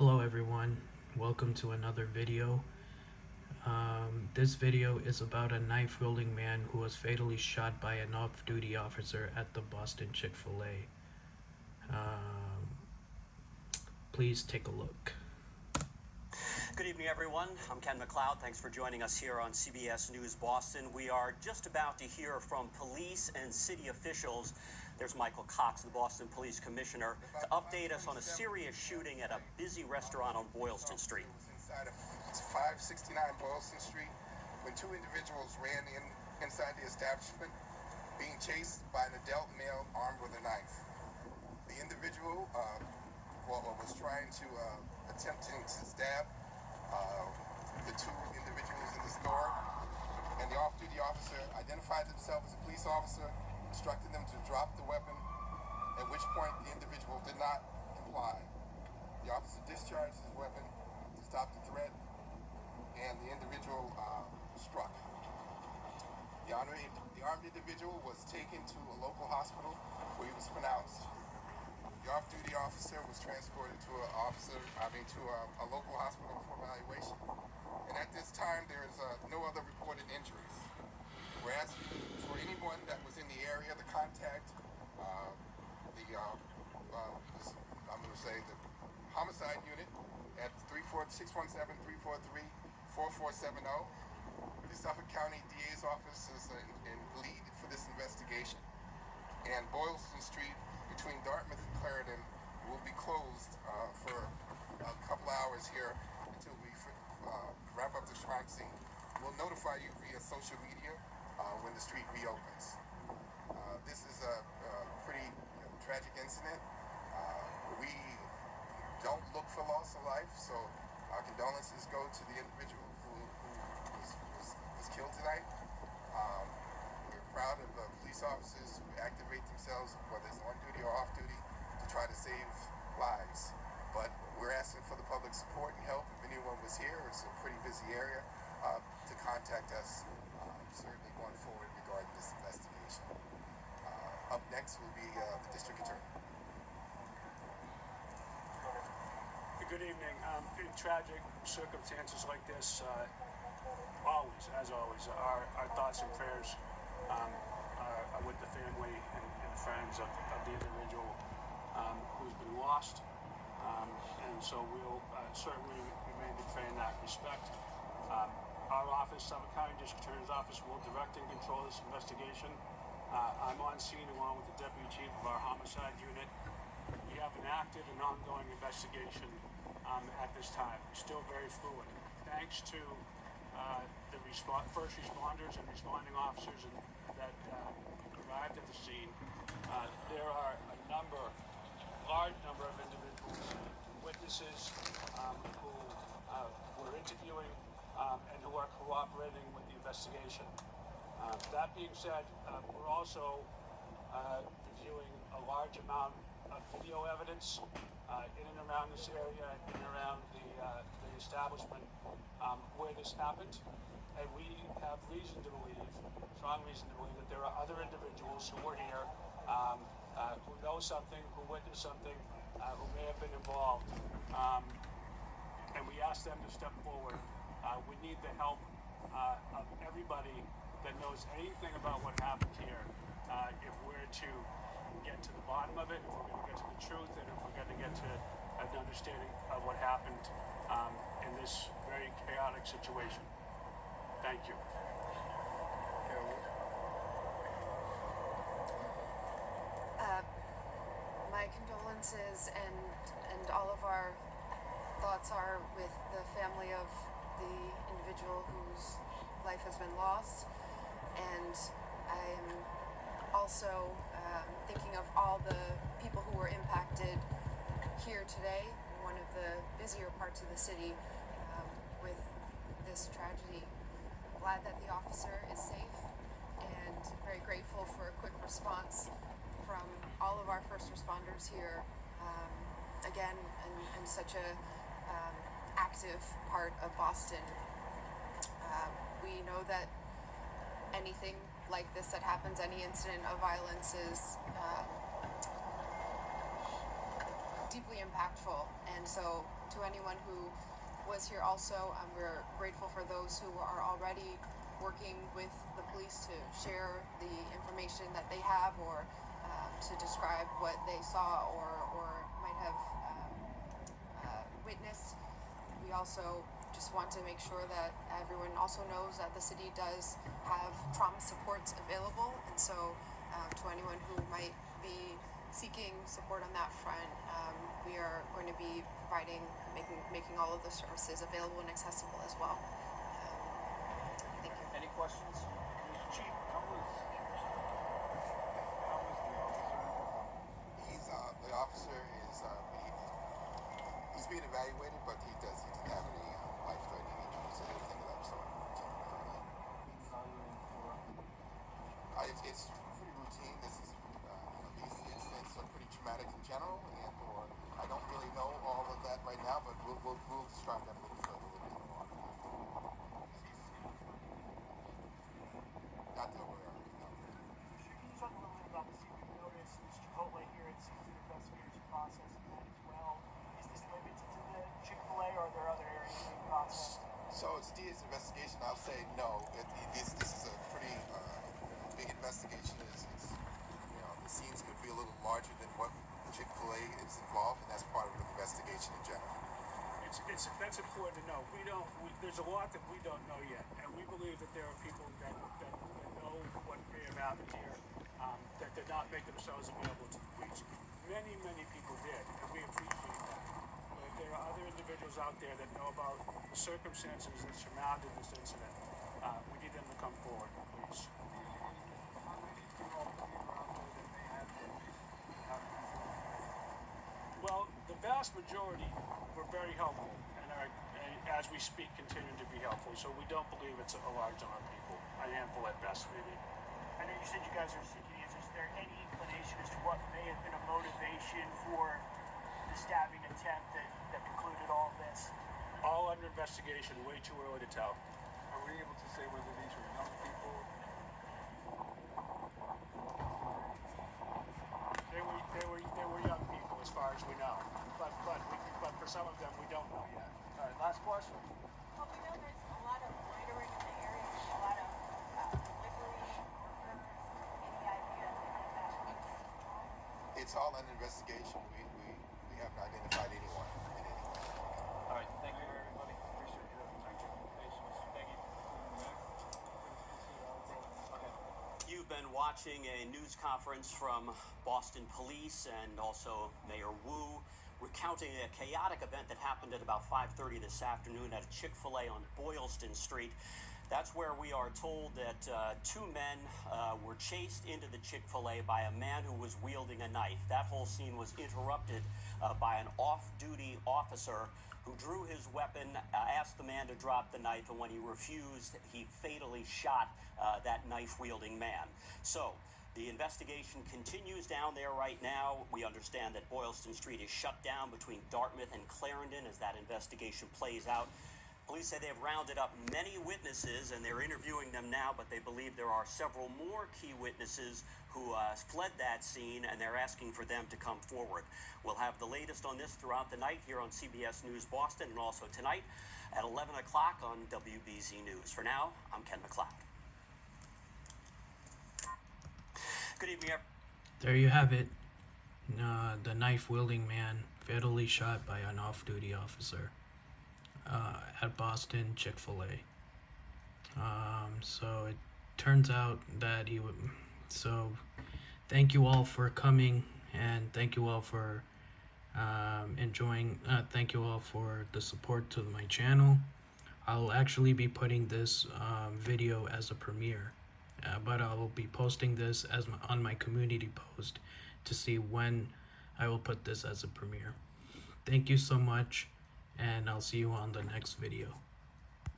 Hello everyone, welcome to another video. This video is about a knife-wielding man who was fatally shot by an off-duty officer at the Boston Chick-fil-A. Please take a look. Good evening, everyone. I'm Ken McLeod. Thanks for joining us here on CBS News Boston. We are just about to hear from police and city officials. There's Michael Cox, the Boston Police Commissioner, to update us on a serious shooting at a busy restaurant on Boylston Street. It was inside of 569 Boylston Street when two individuals ran inside the establishment, being chased by an adult male armed with a knife. The individual was trying to attempting to stab the two individuals in the store, and the off-duty officer identified himself as a police officer, instructed them to drop the weapon, at which point the individual did not comply. The officer discharged his weapon to stop the threat, and the individual struck. The armed individual was taken to a local hospital where he was pronounced. The off-duty officer was transported to a local hospital for evaluation. And at this time, there is no other reported injuries. We're asking for anyone that was in the area to contact the homicide unit at 617-343-4470. The Suffolk County DA's office is in lead for this investigation. And Boylston Street between Dartmouth and Clarendon will be closed for a couple hours here until we wrap up the crime scene. We'll notify you via social media when the street reopens. This is a pretty tragic incident. We don't look for loss of life, so our condolences go to the individual who was killed tonight. We're proud of the police officers who activate themselves, whether it's on duty or off duty, to try to save lives. But we're asking for the public support and help. If anyone was here, it's a pretty busy area, to contact us, certainly going forward regarding this investigation. Up next will be the district attorney. Good evening. In tragic circumstances like this, as always, our thoughts and prayers are with the family and friends of the individual who's been lost. And so we'll certainly remain to pray in that respect. Our office, Suffolk County District Attorney's Office, will direct and control this investigation. I'm on scene along with the Deputy Chief of our Homicide Unit. We have an active and ongoing investigation at this time. It's still very fluid. Thanks to the first responders and responding officers that arrived at the scene, there are a large number of individuals, witnesses who we're interviewing and who are cooperating with the investigation. That being said, we're also reviewing a large amount of video evidence in and around this area, in and around the establishment where this happened. And we have strong reason to believe that there are other individuals who were here, who know something, who witnessed something, who may have been involved. And we ask them to step forward. We need the help of everybody that knows anything about what happened here, if we're to get to the bottom of it, if we're going to get to the truth, and if we're going to get to an understanding of what happened in this very chaotic situation. Thank you. My condolences and all of our thoughts are with the family of the individual whose life has been lost, and I'm also thinking of all the people who were impacted here today, one of the busier parts of the city, with this tragedy. I'm glad that the officer is safe and very grateful for a quick response from all of our first responders here, again, in such a active part of Boston. We know that anything like this that happens, any incident of violence is deeply impactful, and so to anyone who was here also, we're grateful for those who are already working with the police to share the information that they have, or to describe what they saw or might have witnessed. We also just want to make sure that everyone also knows that the city does have trauma supports available, and so to anyone who might be seeking support on that front, we are going to be making all of the services available and accessible as well. Thank you. Any questions? Chief, The officer is he's being evaluated, but he doesn't have any life-threatening injuries or anything of that sort. It's pretty routine. This is these incidents are pretty traumatic in general, and or I don't really know all of that right now, but we'll describe that a little further a little bit more. Not that we're no. Can you talk a little bit about the secret notice, this Chipotle here at season investigation process as well? Is this limited to the Chick-fil-A, or are there other areas being processed? So it's DA's investigation. I'll say no. This is a pretty big investigation. It's the scenes could be a little larger than what Chick-fil-A is involved, and that's part of the investigation in general. that's important to know. There's a lot that we don't know yet, and we believe that there are people that know what may have happened here, that did not make themselves available to the police. Many people did, and we appreciate that. But if there are other individuals out there that know about the circumstances that surrounded this incident, we need them to come forward, please. Well, the vast majority were very helpful, and as we speak, continue to be helpful. So we don't believe it's a large number of people, a handful at best, maybe. I know you said you guys are seeking answers. Is there any inclination as to what may have been a motivation for the stabbing attempt that concluded all of this? All under investigation. Way too early to tell. Are we able to say whether these were young people? They were young people, as far as we know. But for some of them, we don't know yet. All right, last question. Well, we know there's a lot of loitering in the area, a lot of delivery workers. Any idea of that? It's all under investigation. We haven't identified anyone in any way. All right, thank you, everybody. Appreciate your patience. Thank you. Okay. You've been watching a news conference from Boston Police and also Mayor Wu, recounting a chaotic event that happened at about 5:30 this afternoon at a Chick-fil-A on Boylston Street. That's where we are told that two men were chased into the Chick-fil-A by a man who was wielding a knife. That whole scene was interrupted by an off-duty officer who drew his weapon, asked the man to drop the knife, and when he refused, he fatally shot that knife-wielding man. So the investigation continues down there right now. We understand that Boylston Street is shut down between Dartmouth and Clarendon as that investigation plays out. Police say they've rounded up many witnesses and they're interviewing them now, but they believe there are several more key witnesses who fled that scene, and they're asking for them to come forward. We'll have the latest on this throughout the night here on CBS News Boston, and also tonight at 11 o'clock on WBZ News. For now, I'm Ken McLeod. Good evening, everyone. There you have it. The knife-wielding man fatally shot by an off-duty officer at Boston Chick-fil-A. So it turns out that he would. So thank you all for coming, and thank you all for enjoying. Thank you all for the support to my channel. I'll actually be putting this video as a premiere. But I will be posting this on my community post to see when I will put this as a premiere. Thank you so much, and I'll see you on the next video.